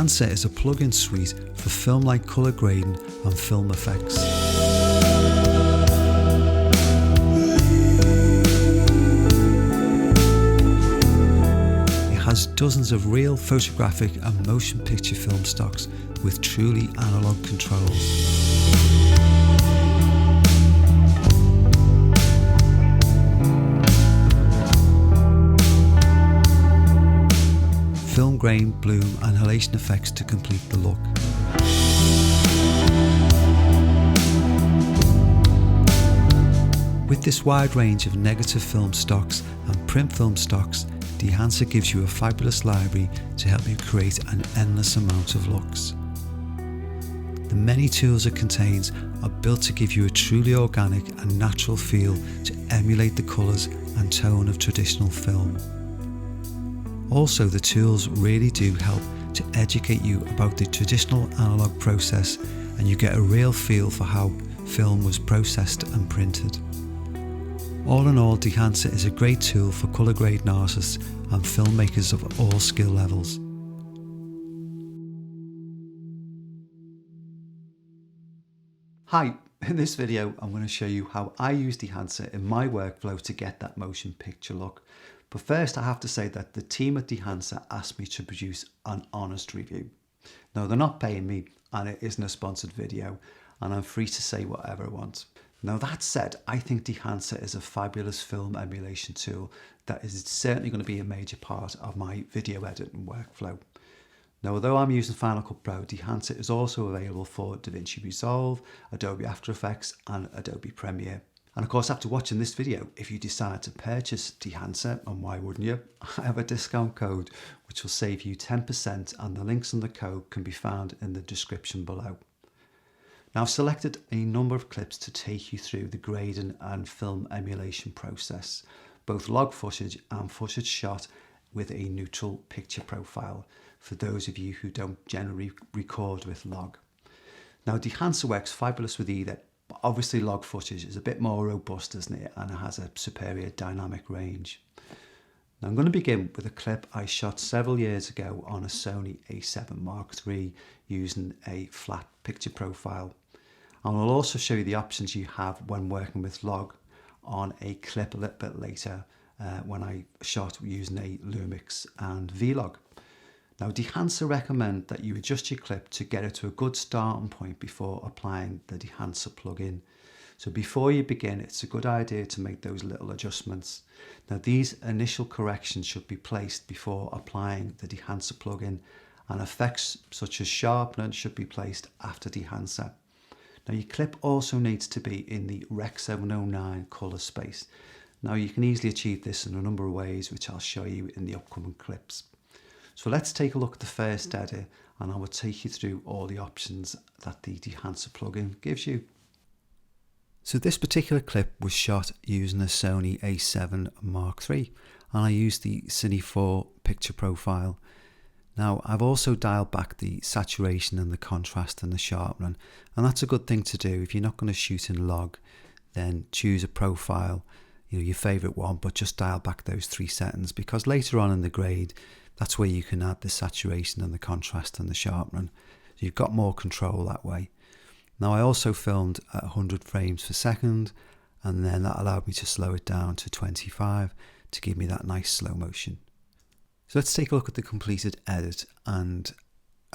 Dehancer is a plugin suite for film light colour grading and film effects. It has dozens of real photographic and motion picture film stocks with truly analog controls. Film grain, bloom and halation effects to complete the look. With this wide range of negative film stocks and print film stocks, Dehancer gives you a fabulous library to help you create an endless amount of looks. The many tools it contains are built to give you a truly organic and natural feel to emulate the colours and tone of traditional film. Also, the tools really do help to educate you about the traditional analog process, and you get a real feel for how film was processed and printed. All in all, Dehancer is a great tool for colour grading artists and filmmakers of all skill levels. Hi, in this video I'm going to show you how I use Dehancer in my workflow to get that motion picture look. But first I have to say that the team at Dehancer asked me to produce an honest review. No, they're not paying me and it isn't a sponsored video and I'm free to say whatever I want. Now that said, I think Dehancer is a fabulous film emulation tool that is certainly going to be a major part of my video editing workflow. Now although I'm using Final Cut Pro, Dehancer is also available for DaVinci Resolve, Adobe After Effects and Adobe Premiere. And of course, after watching this video, if you decide to purchase Dehancer, and why wouldn't you, I have a discount code which will save you 10% and the links on the code can be found in the description below. Now I've selected a number of clips to take you through the grading and film emulation process, both log footage and footage shot with a neutral picture profile for those of you who don't generally record with log. Now Dehancer works fabulous with either. But obviously log footage is a bit more robust, isn't it, and it has a superior dynamic range. Now I'm going to begin with a clip I shot several years ago on a Sony a7 Mark III using a flat picture profile. And I'll also show you the options you have when working with log on a clip a little bit later when I shot using a Lumix and Vlog. Now Dehancer recommend that you adjust your clip to get it to a good starting point before applying the Dehancer plugin. So before you begin, it's a good idea to make those little adjustments. Now these initial corrections should be placed before applying the Dehancer plugin, and effects such as sharpening should be placed after Dehancer. Now your clip also needs to be in the Rec 709 colour space. Now you can easily achieve this in a number of ways, which I'll show you in the upcoming clips. So let's take a look at the first edit and I will take you through all the options that the Dehancer plugin gives you. So this particular clip was shot using a Sony a7 Mark III and I used the Cine 4 picture profile. Now I've also dialed back the saturation and the contrast and the sharpening, and that's a good thing to do. If you're not going to shoot in log, then choose a profile, your favourite one, but just dial back those 3 settings, because later on in the grade that's where you can add the saturation and the contrast and the sharpening. So you've got more control that way. Now I also filmed at 100 frames per second, and then that allowed me to slow it down to 25 to give me that nice slow motion. So let's take a look at the completed edit, and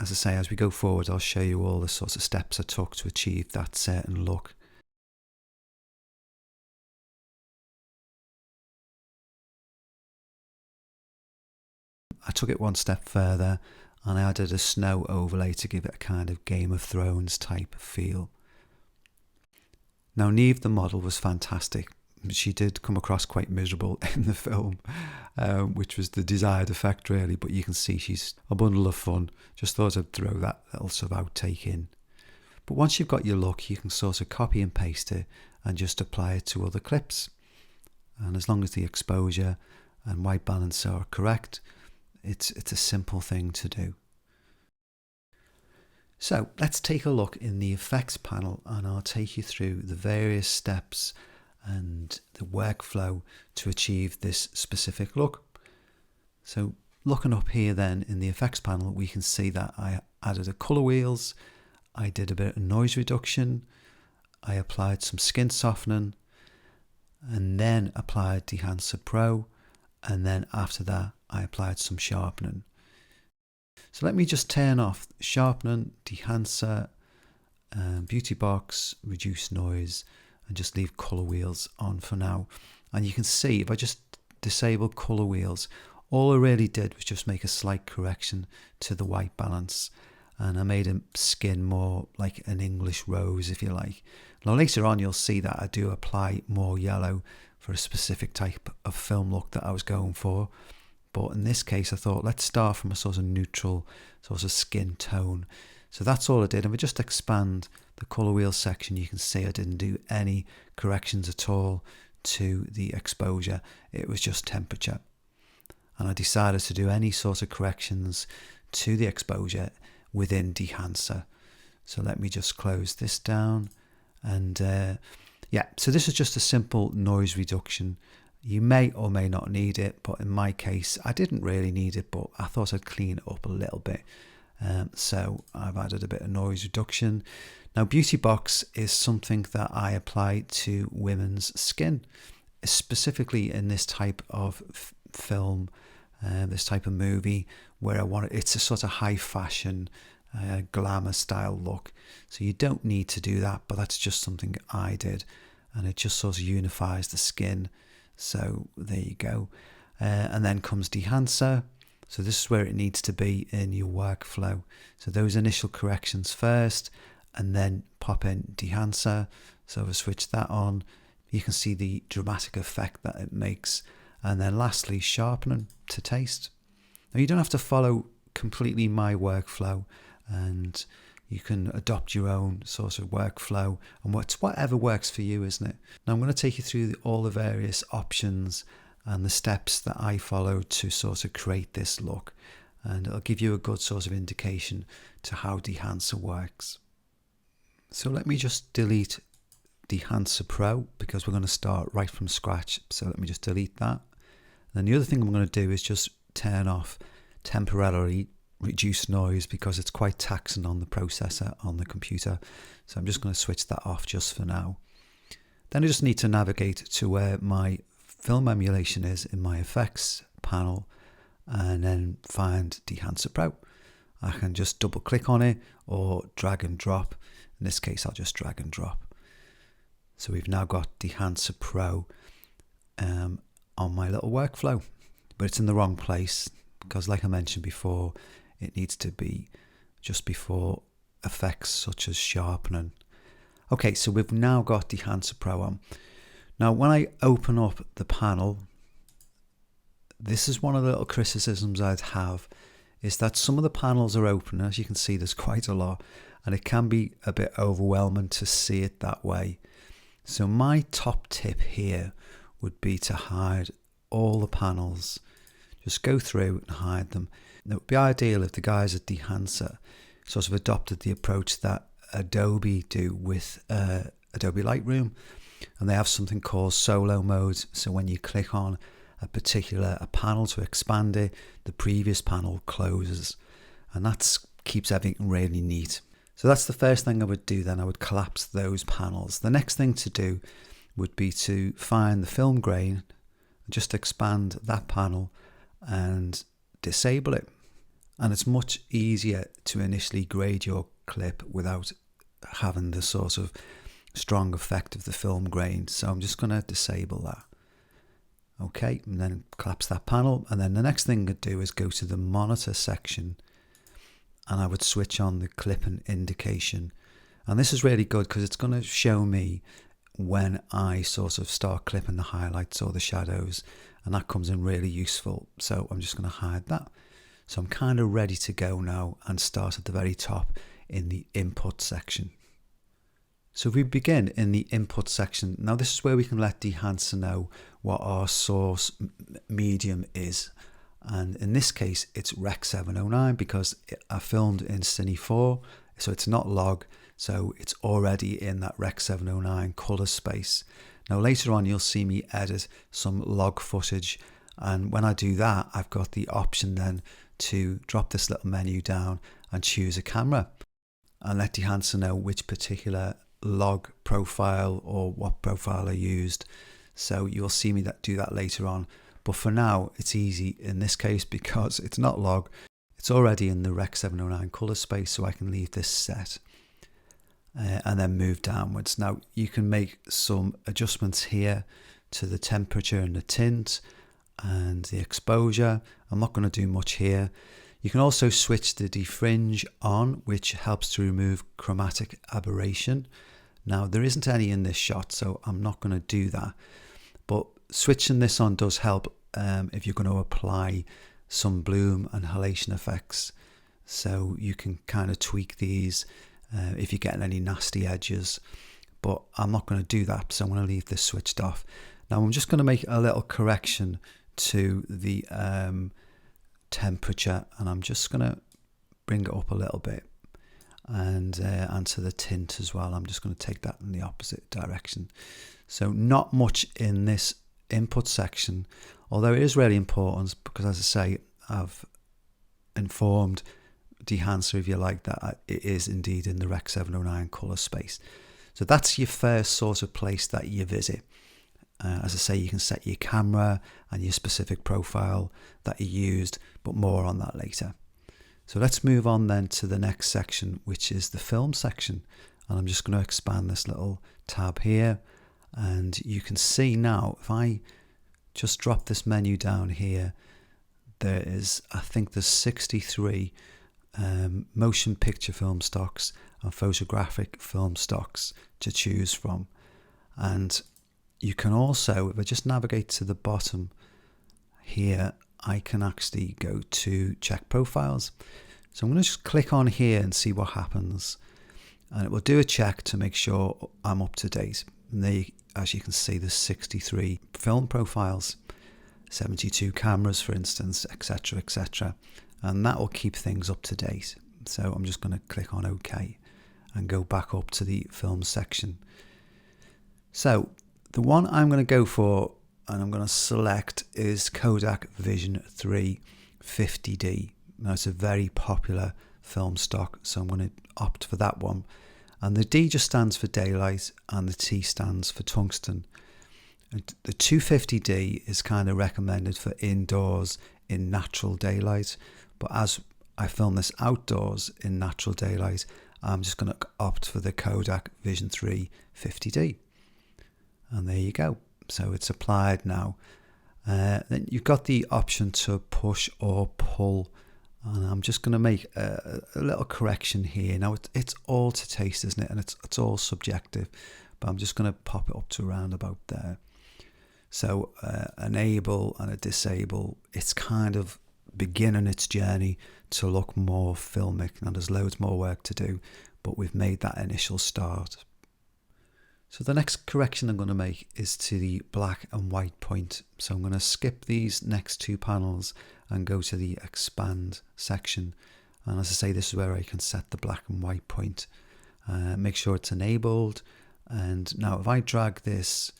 as I say, as we go forward I'll show you all the sorts of steps I took to achieve that certain look. I took it one step further and I added a snow overlay to give it a kind of Game of Thrones type feel. Now Neve the model was fantastic. She did come across quite miserable in the film, which was the desired effect really, but you can see she's a bundle of fun. Just thought I'd throw that little sort of outtake in. But once you've got your look, you can sort of copy and paste it and just apply it to other clips. And as long as the exposure and white balance are correct, it's a simple thing to do. So let's take a look in the effects panel and I'll take you through the various steps and the workflow to achieve this specific look. So looking up here then in the effects panel, we can see that I added a colour wheels, I did a bit of noise reduction, I applied some skin softening, and then applied Dehancer Pro, and then after that I applied some sharpening. So let me just turn off sharpening, Dehancer, beauty box, reduce noise, and just leave colour wheels on for now. And you can see if I just disable colour wheels, all I really did was just make a slight correction to the white balance, and I made him skin more like an English rose, if you like. Now later on you'll see that I do apply more yellow for a specific type of film look that I was going for, but in this case I thought let's start from a sort of neutral sort of skin tone. So that's all I did. And we just expand the colour wheel section, you can see I didn't do any corrections at all to the exposure, it was just temperature. And I decided to do any sort of corrections to the exposure within Dehancer. So let me just close this down, and yeah, so this is just a simple noise reduction. You may or may not need it, but in my case I didn't really need it, but I thought I'd clean it up a little bit. So I've added a bit of noise reduction. Now beauty box is something that I apply to women's skin, specifically in this type of film, this type of movie where I want it's a sort of high fashion glamour style look. So you don't need to do that, but that's just something I did, and it just sort of unifies the skin. So there you go. And then comes Dehancer. So this is where it needs to be in your workflow. So those initial corrections first, and then pop in Dehancer. So if I switch that on, you can see the dramatic effect that it makes. And then lastly, sharpening to taste. Now you don't have to follow completely my workflow, and you can adopt your own sort of workflow, and whatever works for you, isn't it? Now I'm going to take you through all the various options and the steps that I followed to sort of create this look, and it'll give you a good sort of indication to how Dehancer works. So let me just delete Dehancer Pro because we're going to start right from scratch. So let me just delete that. And then the other thing I'm going to do is just turn off temporarily reduce noise because it's quite taxing on the processor on the computer. So I'm just going to switch that off just for now. Then I just need to navigate to where my film emulation is in my effects panel, and then find Dehancer Pro. I can just double click on it or drag and drop. In this case I'll just drag and drop. So we've now got Dehancer Pro on my little workflow, but it's in the wrong place because, like I mentioned before, it needs to be just before effects such as sharpening. Okay, so we've now got Dehancer Pro on. Now when I open up the panel, this is one of the little criticisms I'd have, is that some of the panels are open. As you can see, there's quite a lot, and it can be a bit overwhelming to see it that way. So my top tip here would be to hide all the panels. Just go through and hide them. It would be ideal if the guys at Dehancer sort of adopted the approach that Adobe do with Adobe Lightroom, and they have something called solo mode. So when you click on a panel to expand it, the previous panel closes, and that keeps everything really neat. So that's the first thing I would do. Then I would collapse those panels. The next thing to do would be to find the film grain, just expand that panel and disable it. And it's much easier to initially grade your clip without having the sort of strong effect of the film grain. So I'm just going to disable that. Okay, and then collapse that panel. And then the next thing I'd do is go to the monitor section, and I would switch on the clipping indication. And this is really good because it's going to show me when I sort of start clipping the highlights or the shadows, and that comes in really useful. So I'm just going to hide that. So I'm kind of ready to go now and start at the very top in the input section. So if we begin in the input section, now this is where we can let Dehancer know what our source medium is. And in this case, it's Rec 709 because I filmed in Cine 4, so it's not log, so it's already in that Rec 709 color space. Now later on, you'll see me edit some log footage, And when I do that, I've got the option then to drop this little menu down and choose a camera and let Dehancer know which particular log profile or what profile I used. So you'll see me do that later on. But for now, it's easy in this case because it's not log. It's already in the Rec 709 color space, so I can leave this set and then move downwards. Now you can make some adjustments here to the temperature and the tint and the exposure. I'm not going to do much here. You can also switch the defringe on, which helps to remove chromatic aberration. Now there isn't any in this shot, so I'm not going to do that. But switching this on does help if you're going to apply some bloom and halation effects. So you can kind of tweak these if you're getting any nasty edges. But I'm not going to do that, so I'm going to leave this switched off. Now I'm just going to make a little correction to the temperature, and I'm just going to bring it up a little bit, and to the tint as well. I'm just going to take that in the opposite direction. So not much in this input section, although it is really important because, as I say, I've informed Dehancer, if you like, that it is indeed in the Rec 709 color space. So that's your first sort of place that you visit. As I say, you can set your camera and your specific profile that you used, but more on that later. So let's move on then to the next section, which is the film section. And I'm just going to expand this little tab here. And you can see now, if I just drop this menu down here, there is, I think there's 63 motion picture film stocks and photographic film stocks to choose from. And you can also, if I just navigate to the bottom here, I can actually go to check profiles. So I'm going to just click on here and see what happens. And it will do a check to make sure I'm up to date. And there, as you can see, there's 63 film profiles, 72 cameras, for instance, etc., etc. And that will keep things up to date. So I'm just going to click on OK and go back up to the film section. So the one I'm going to go for and I'm going to select is Kodak Vision 3 50D. Now it's a very popular film stock, so I'm going to opt for that one. And the D just stands for daylight and the T stands for tungsten. And the 250D is kind of recommended for indoors in natural daylight, but as I film this outdoors in natural daylight, I'm just going to opt for the Kodak Vision 3 50D. And there you go. So it's applied now. Then you've got the option to push or pull. And I'm just going to make a little correction here. Now it's all to taste, isn't it? And it's all subjective. But I'm just going to pop it up to around about there. So enable and a disable, it's kind of beginning its journey to look more filmic. Now there's loads more work to do, but we've made that initial start. So the next correction I'm going to make is to the black and white point. So I'm going to skip these next two panels and go to the expand section. And as I say, this is where I can set the black and white point. Make sure it's enabled. And now if I drag this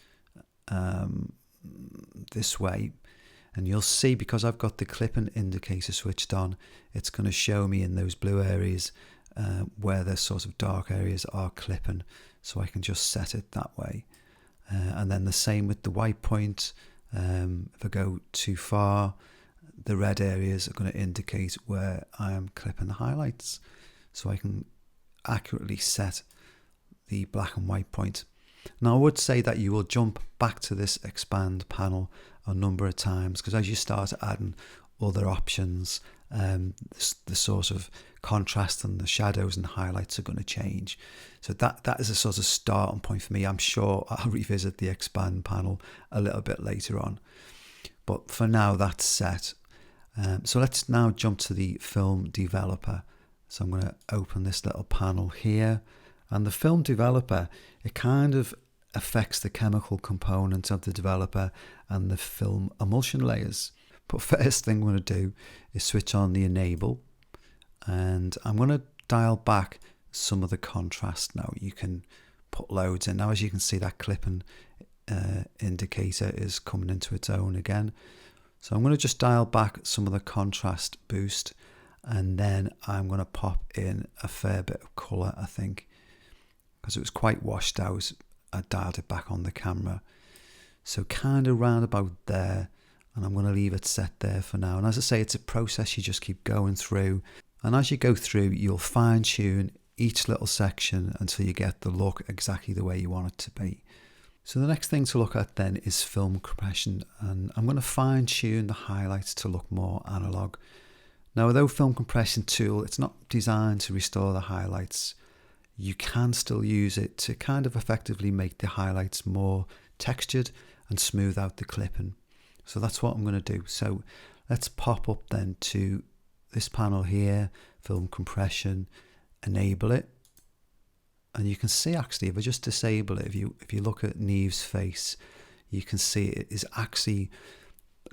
this way, and you'll see because I've got the clipping indicator switched on, it's going to show me in those blue areas where the sort of dark areas are clipping. So I can just set it that way. And then the same with the white point. If I go too far, the red areas are going to indicate where I am clipping the highlights. So I can accurately set the black and white point. Now I would say that you will jump back to this expand panel a number of times, because as you start adding other options, the sort of contrast and the shadows and highlights are going to change. So that is a sort of starting point for me. I'm sure I'll revisit the expand panel a little bit later on, but for now that's set. So let's now jump to the film developer. So I'm going to open this little panel here, and the film developer, it kind of affects the chemical component of the developer and the film emulsion layers. But first thing I'm going to do is switch on the enable, and I'm going to dial back some of the contrast. Now you can put loads in. Now as you can see, that clipping indicator is coming into its own again. So I'm going to just dial back some of the contrast boost, and then I'm going to pop in a fair bit of colour, I think, because it was quite washed out. I dialed it back on the camera. So kind of round about there, and I'm going to leave it set there for now. And as I say, it's a process you just keep going through. And as you go through, you'll fine tune each little section until you get the look exactly the way you want it to be. So the next thing to look at then is film compression, and I'm going to fine tune the highlights to look more analog. Now, although film compression tool, it's not designed to restore the highlights, you can still use it to kind of effectively make the highlights more textured and smooth out the clipping. So that's what I'm going to do. So let's pop up then to this panel here, film compression, enable it. And you can see actually, if I just disable it, if you look at Neve's face, you can see it is actually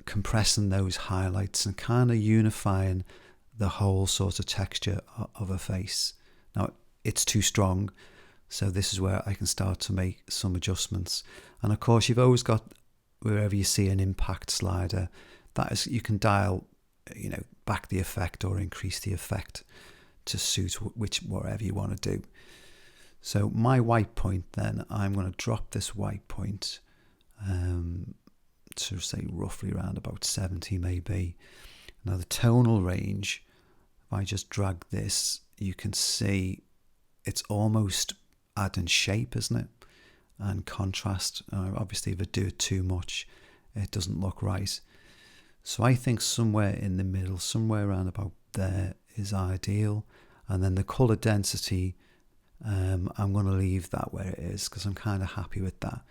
compressing those highlights and kind of unifying the whole sort of texture of a face. Now, it's too strong, so this is where I can start to make some adjustments. And of course, you've always got, wherever you see an impact slider, that is, you can dial, back the effect or increase the effect to suit whatever you want to do. So my white point then, I'm going to drop this white point to say roughly around about 70 maybe. Now the tonal range, if I just drag this, you can see it's almost adding shape, isn't it? And contrast. Obviously if I do it too much, it doesn't look right. So I think somewhere in the middle, somewhere around about there is ideal. And then the colour density, I'm going to leave that where it is because I'm kind of happy with that.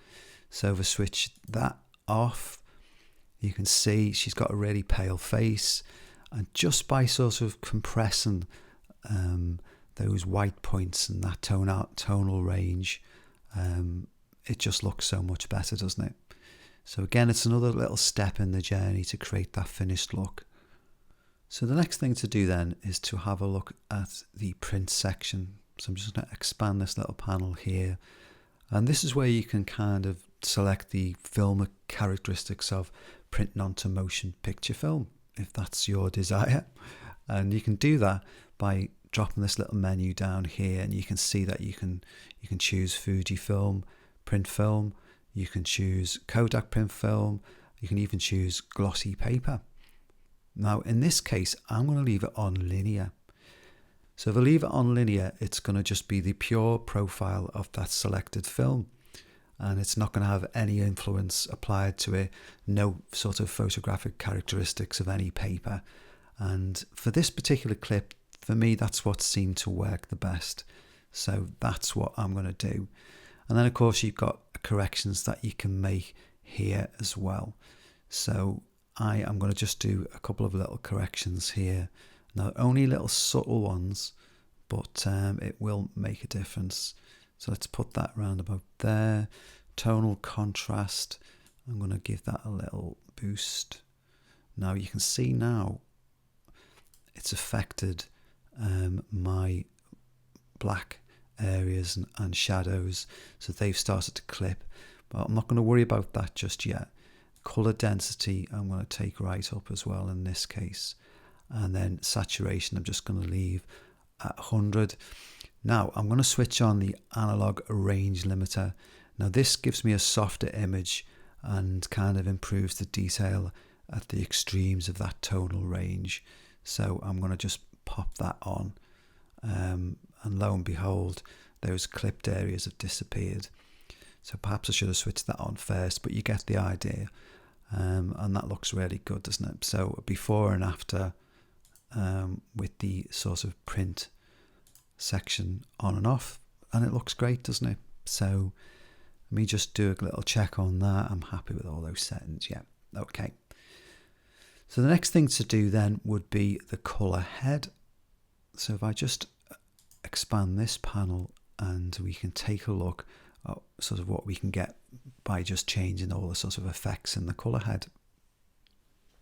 So if I switch that off, you can see she's got a really pale face, and just by sort of compressing those white points and that tonal range, it just looks so much better, doesn't it? So again, it's another little step in the journey to create that finished look. So the next thing to do then is to have a look at the print section. So I'm just going to expand this little panel here. And this is where you can kind of select the film characteristics of printing onto motion picture film, if that's your desire. And you can do that by dropping this little menu down here, and you can see that you can choose Fujifilm print film, you can choose Kodak print film, you can even choose glossy paper. Now in this case, I'm going to leave it on linear. So if I leave it on linear, it's going to just be the pure profile of that selected film, and it's not going to have any influence applied to it, no sort of photographic characteristics of any paper. And for this particular clip, for me, that's what seemed to work the best. So that's what I'm going to do. And then of course you've got corrections that you can make here as well. So I am going to just do a couple of little corrections here. Now, only little subtle ones, but it will make a difference. So let's put that round about there. Tonal contrast, I'm going to give that a little boost. Now you can see now it's affected my black areas and shadows, so they've started to clip, but I'm not going to worry about that just yet. Color density I'm going to take right up as well in this case, and then saturation I'm just going to leave at 100. Now I'm going to switch on the analog range limiter. Now this gives me a softer image and kind of improves the detail at the extremes of that tonal range. So I'm going to just pop that on, and lo and behold, those clipped areas have disappeared. So perhaps I should have switched that on first, but you get the idea. And that looks really good, doesn't it? So before and after, with the sort of print section on and off, and it looks great, doesn't it? So let me just do a little check on that. I'm happy with all those settings. Yeah, okay. So the next thing to do then would be the color head. So if I just expand this panel, and we can take a look at sort of what we can get by just changing all the sort of effects in the color head.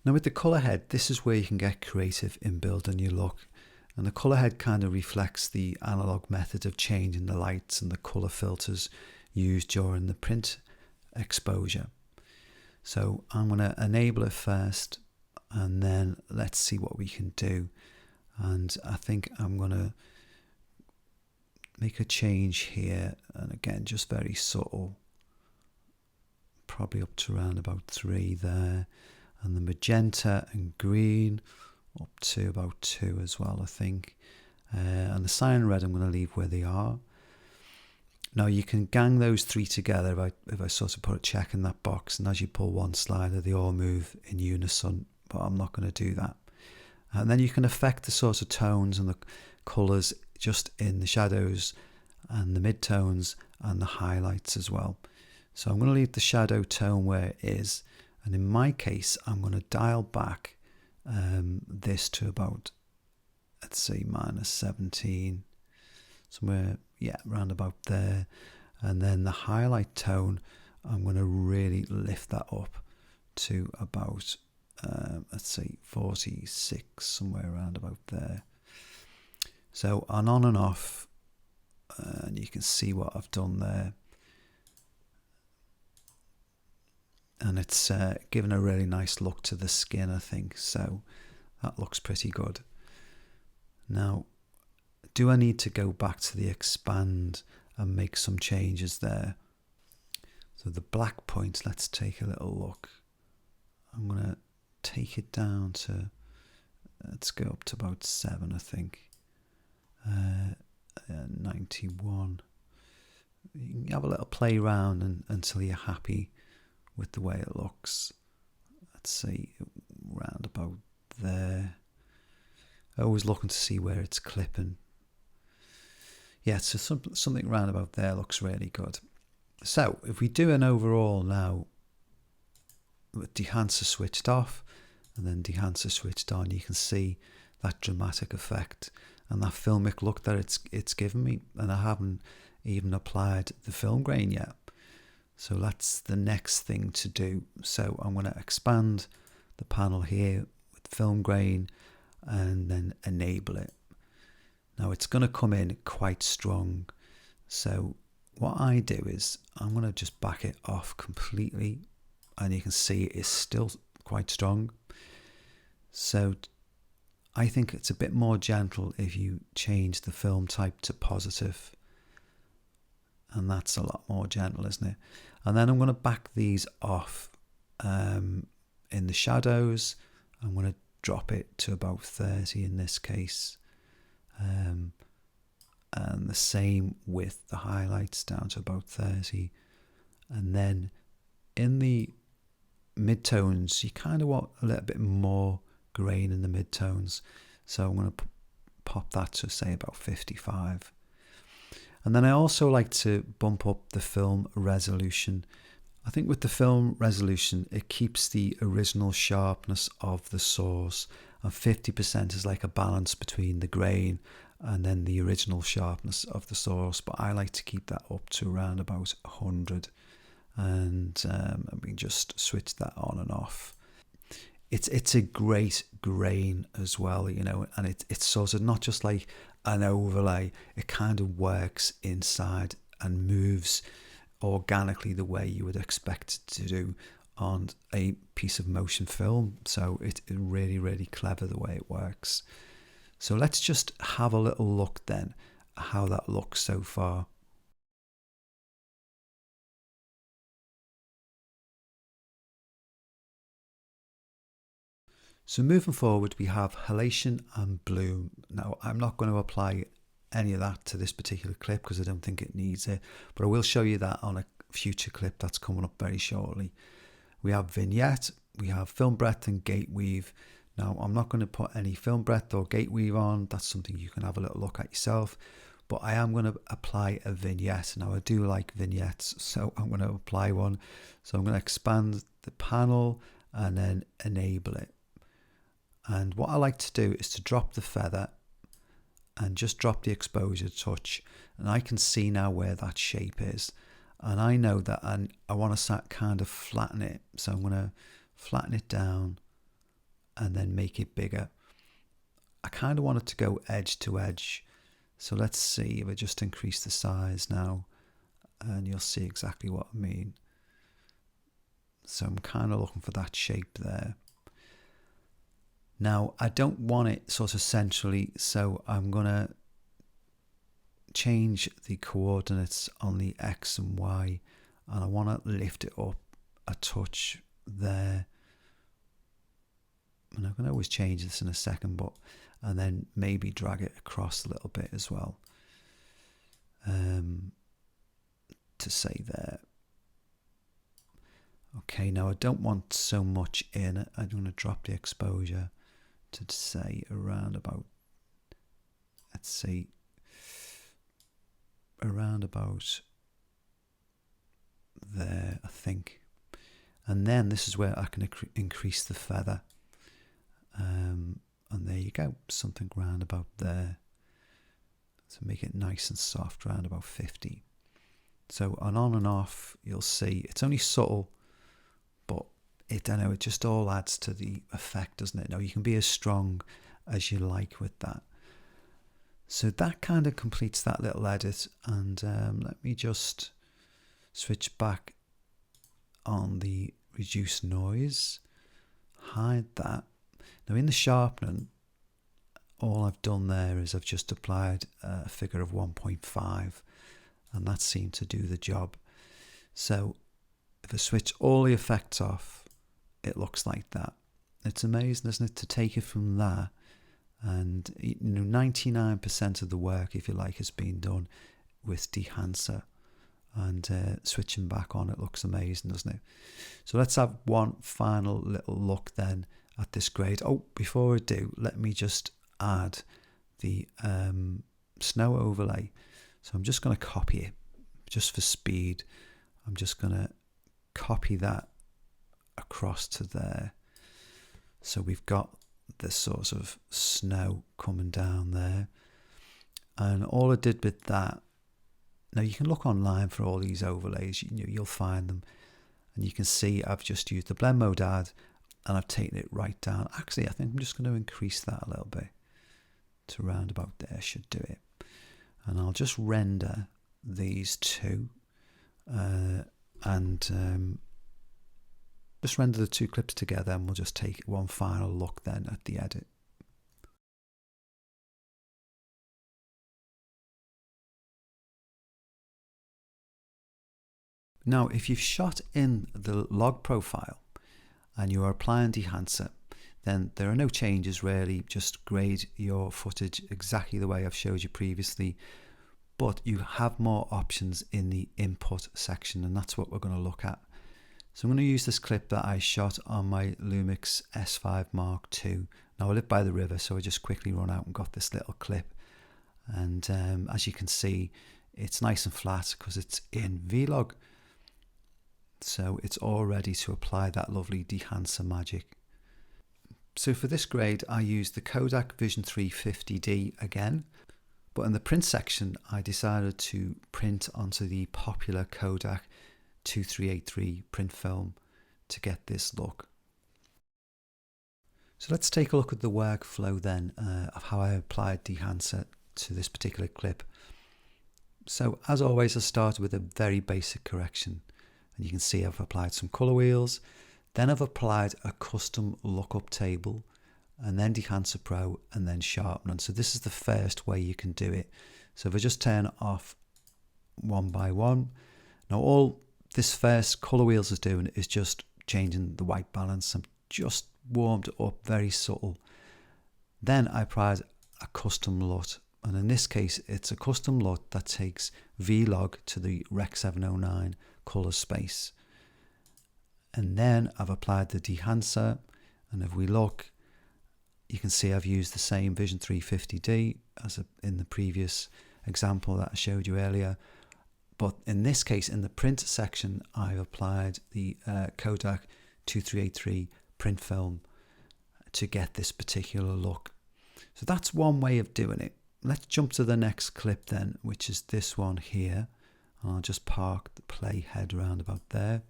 Now with the color head, this is where you can get creative in building your look. And the color head kind of reflects the analog method of changing the lights and the color filters used during the print exposure. So I'm going to enable it first, and then let's see what we can do. And I think I'm going to make a change here, and again just very subtle, probably up to around about 3 there, and the magenta and green up to about 2 as well, I think. And the cyan red I'm going to leave where they are. Now you can gang those 3 together if I sort of put a check in that box, and as you pull one slider they all move in unison, but I'm not going to do that. And then you can affect the sort of tones and the colours just in the shadows and the midtones and the highlights as well. So I'm going to leave the shadow tone where it is, and in my case I'm going to dial back this to about, let's say, -17, somewhere, yeah, round about there. And then the highlight tone, I'm going to really lift that up to about let's say 46, somewhere around about there. So on and off, and you can see what I've done there, and it's given a really nice look to the skin, I think. So that looks pretty good. Now, do I need to go back to the expand and make some changes there? So the black points, let's take a little look. I'm going to take it down to, let's go up to about 7, I think. 91. You can have a little play around until you're happy with the way it looks. Let's see, round about there. Always looking to see where it's clipping. Yeah, so something around about there looks really good. So if we do an overall now with Dehancer switched off and then Dehancer switched on, you can see that dramatic effect and that filmic look that it's given me, and I haven't even applied the film grain yet. So that's the next thing to do. So I'm going to expand the panel here with film grain and then enable it. Now it's going to come in quite strong. So what I do is I'm going to just back it off completely, and you can see it is still quite strong. So I think it's a bit more gentle if you change the film type to positive, and that's a lot more gentle, isn't it? And then I'm going to back these off in the shadows. I'm going to drop it to about 30 in this case, and the same with the highlights, down to about 30. And then in the midtones, you kind of want a little bit more grain in the midtones, so I'm going to pop that to say about 55. And then I also like to bump up the film resolution. I think with the film resolution, it keeps the original sharpness of the source, and 50% is like a balance between the grain and then the original sharpness of the source. But I like to keep that up to around about 100, and we can just switch that on and off. It's a great grain as well, you know, and it's sort of not just like an overlay. It kind of works inside and moves organically the way you would expect it to do on a piece of motion film. So it's really, really clever the way it works. So let's just have a little look then at how that looks so far. So moving forward, we have halation and bloom. Now, I'm not going to apply any of that to this particular clip because I don't think it needs it, but I will show you that on a future clip that's coming up very shortly. We have vignette, we have film breadth and gate weave. Now, I'm not going to put any film breadth or gate weave on. That's something you can have a little look at yourself, but I am going to apply a vignette. Now, I do like vignettes, so I'm going to apply one. So I'm going to expand the panel and then enable it. And what I like to do is to drop the feather and just drop the exposure touch, and I can see now where that shape is, and I know that I want to kind of flatten it. So I'm going to flatten it down and then make it bigger. I kind of want it to go edge to edge, so let's see if I just increase the size now, and you'll see exactly what I mean. So I'm kind of looking for that shape there. Now, I don't want it sort of centrally, so I'm going to change the coordinates on the X and Y, and I want to lift it up a touch there. And I can always change this in a second, and then maybe drag it across a little bit as well. To say there. Okay, now I don't want so much in it. I'm going to drop the exposure to say around about, let's see, around about there, I think. And then this is where I can increase the feather. And there you go, something round about there. So make it nice and soft, round about 50. So on and off, you'll see it's only subtle, but it just all adds to the effect, doesn't it? Now you can be as strong as you like with that. So that kind of completes that little edit, and let me just switch back on the reduce noise, hide that. Now in the sharpening, all I've done there is I've just applied a figure of 1.5, and that seemed to do the job. So if I switch all the effects off, it looks like that. It's amazing, isn't it, to take it from that, and 99% of the work, if you like, has been done with Dehancer, and switching back on, it looks amazing, doesn't it? So let's have one final little look then at this grade. Oh, before I do, let me just add the snow overlay. So I'm just going to copy it just for speed. I'm just going to copy that across to there. So we've got this sort of snow coming down there. And all I did with that, now you can look online for all these overlays, you'll find them. And you can see I've just used the blend mode add, and I've taken it right down. Actually, I think I'm just going to increase that a little bit to round about there, should do it. And I'll just render these two, and just render the two clips together, and we'll just take one final look then at the edit. Now, if you've shot in the log profile and you are applying Dehancer, then there are no changes really, just grade your footage exactly the way I've showed you previously, but you have more options in the input section, and that's what we're going to look at. So I'm going to use this clip that I shot on my Lumix S5 Mark II. Now I live by the river, so I just quickly run out and got this little clip, and as you can see, it's nice and flat because it's in Vlog. So it's all ready to apply that lovely Dehancer magic. So for this grade, I used the Kodak Vision 3 50D again, but in the print section, I decided to print onto the popular Kodak 2383 print film to get this look. So let's take a look at the workflow then of how I applied Dehancer to this particular clip. So as always, I started with a very basic correction. And you can see I've applied some color wheels, then I've applied a custom lookup table, and then Dehancer Pro, and then sharpening. So this is the first way you can do it. So if I just turn off one by one, now all this first color wheels is doing is just changing the white balance. I'm just warmed up, very subtle. Then I applied a custom LUT, and in this case it's a custom LUT that takes Vlog to the Rec 709 color space. And then I've applied the Dehancer, and if we look, you can see I've used the same Vision 350D as in the previous example that I showed you earlier, but in this case in the print section I've applied the Kodak 2383 print film to get this particular look. So that's one way of doing it. Let's jump to the next clip then, which is this one here. I'll just park the playhead round about there.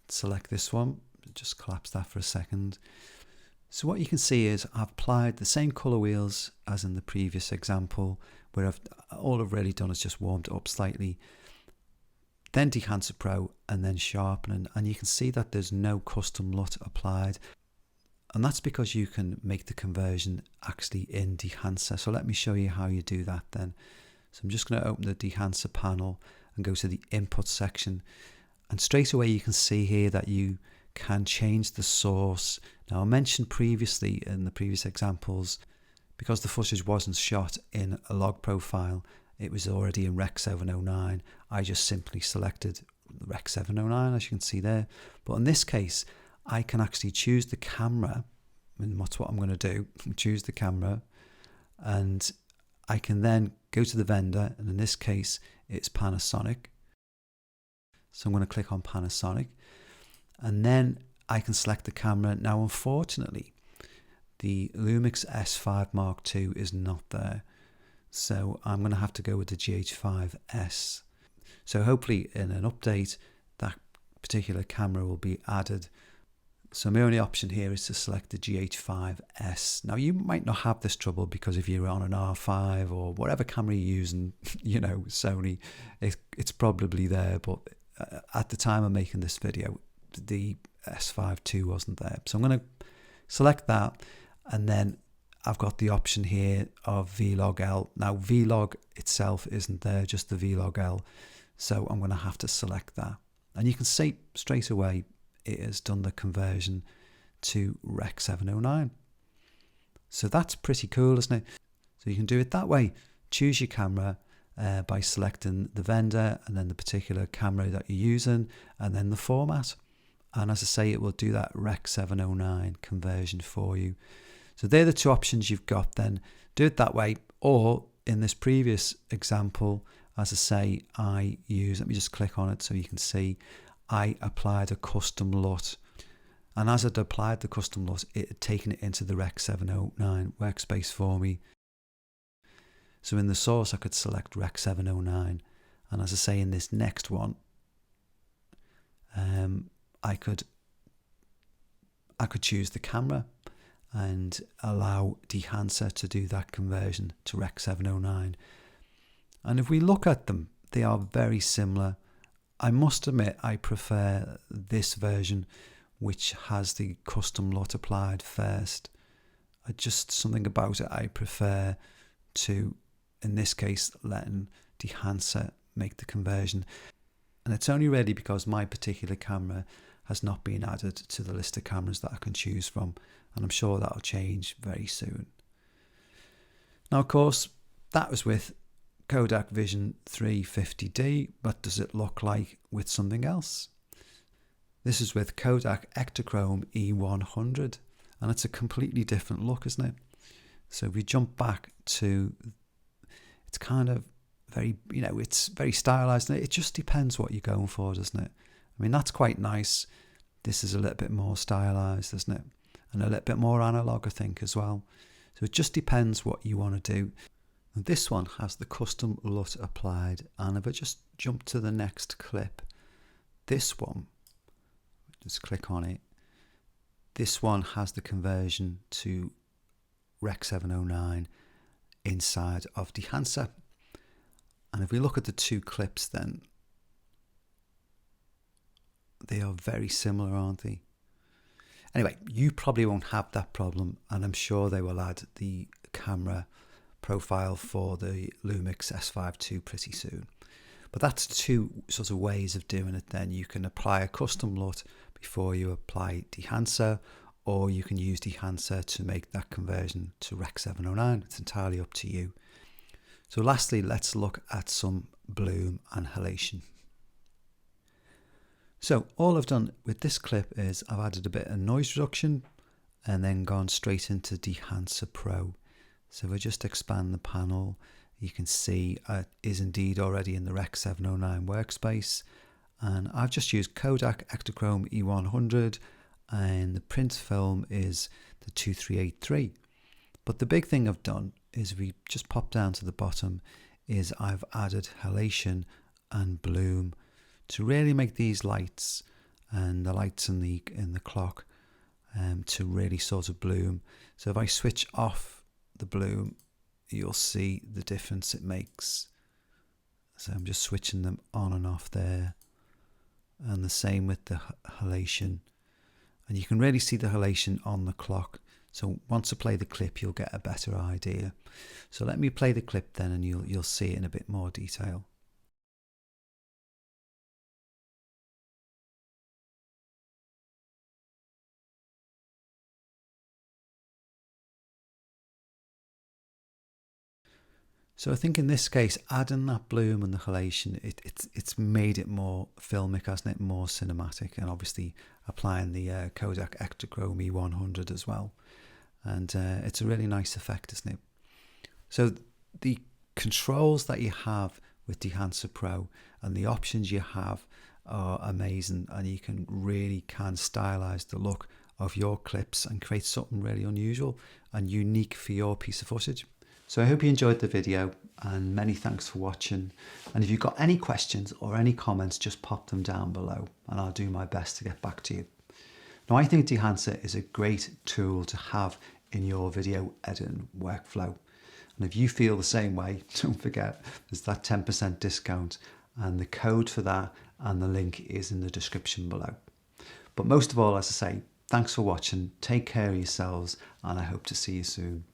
Select this one, just collapse that for a second. So what you can see is I've applied the same color wheels as in the previous example, where all I've really done is just warmed it up slightly, then Dehancer Pro, and then sharpening. And you can see that there's no custom LUT applied. And that's because you can make the conversion actually in Dehancer. So let me show you how you do that then. So I'm just going to open the Dehancer panel and go to the input section. And straight away you can see here that you can change the source. Now I mentioned previously in the previous examples, because the footage wasn't shot in a log profile, it was already in Rec 709. I just simply selected Rec 709, as you can see there. But in this case, I can actually choose the camera, and that's what I'm going to do, choose the camera, and I can then go to the vendor, and in this case, it's Panasonic. So I'm going to click on Panasonic, and then I can select the camera. Now, unfortunately, the Lumix S5 Mark II is not there. So I'm going to have to go with the GH5S. So hopefully in an update, that particular camera will be added. So my only option here is to select the GH5S. Now you might not have this trouble because if you're on an R5 or whatever camera you're using, you know, Sony, it's probably there. But at the time of making this video, the S5 II wasn't there. So I'm going to select that, and then I've got the option here of Vlog L. Now Vlog itself isn't there, just the Vlog L. So I'm going to have to select that. And you can see straight away it has done the conversion to Rec 709. So that's pretty cool, isn't it? So you can do it that way. Choose your camera by selecting the vendor and then the particular camera that you're using and then the format. And as I say, it will do that Rec 709 conversion for you. So they're the two options you've got then. Do it that way, or in this previous example, as I say, I use, let me just click on it so you can see, I applied a custom LUT. And as I'd applied the custom LUT, it had taken it into the Rec 709 workspace for me. So in the source, I could select Rec 709. And as I say, in this next one, I could choose the camera and allow Dehancer to do that conversion to Rec 709. And if we look at them, they are very similar. I must admit I prefer this version, which has the custom LUT applied first. Just something about it I prefer to, in this case, letting Dehancer make the conversion. And it's only really because my particular camera has not been added to the list of cameras that I can choose from. And I'm sure that'll change very soon. Now, of course, that was with Kodak Vision 350D. What does it look like with something else? This is with Kodak Ektachrome E100. And it's a completely different look, isn't it? So if we jump back to, it's kind of very, you know, it's very stylized. It just depends what you're going for, doesn't it? I mean, that's quite nice. This is a little bit more stylized, isn't it? And a little bit more analog, I think, as well. So it just depends what you want to do. And this one has the custom LUT applied. And if I just jump to the next clip, this one, just click on it. This one has the conversion to Rec 709 inside of Dehancer. And if we look at the two clips then, they are very similar, aren't they? Anyway, you probably won't have that problem, and I'm sure they will add the camera profile for the Lumix S5 II pretty soon. But that's two sort of ways of doing it then. You can apply a custom LUT before you apply Dehancer, or you can use Dehancer to make that conversion to Rec 709. It's entirely up to you. So lastly, let's look at some bloom and halation. So all I've done with this clip is I've added a bit of noise reduction and then gone straight into Dehancer Pro. So if I just expand the panel, you can see it is indeed already in the Rec 709 workspace. And I've just used Kodak Ektachrome E100 and the print film is the 2383. But the big thing I've done is we just pop down to the bottom is I've added halation and bloom to really make these lights and the lights in the clock to really sort of bloom. So if I switch off the bloom, you'll see the difference it makes. So I'm just switching them on and off there, and the same with the halation. And you can really see the halation on the clock. So once I play the clip, you'll get a better idea. So let me play the clip then, and you'll see it in a bit more detail. So I think in this case, adding that bloom and the halation, it's made it more filmic, hasn't it? More cinematic, and obviously applying the Kodak Ektachrome E100 as well. And it's a really nice effect, isn't it? So the controls that you have with Dehancer Pro and the options you have are amazing, and you can stylize the look of your clips and create something really unusual and unique for your piece of footage. So I hope you enjoyed the video, and many thanks for watching. And if you've got any questions or any comments, just pop them down below and I'll do my best to get back to you. Now, I think Dehancer is a great tool to have in your video editing workflow. And if you feel the same way, don't forget there's that 10% discount, and the code for that and the link is in the description below. But most of all, as I say, thanks for watching, take care of yourselves, and I hope to see you soon.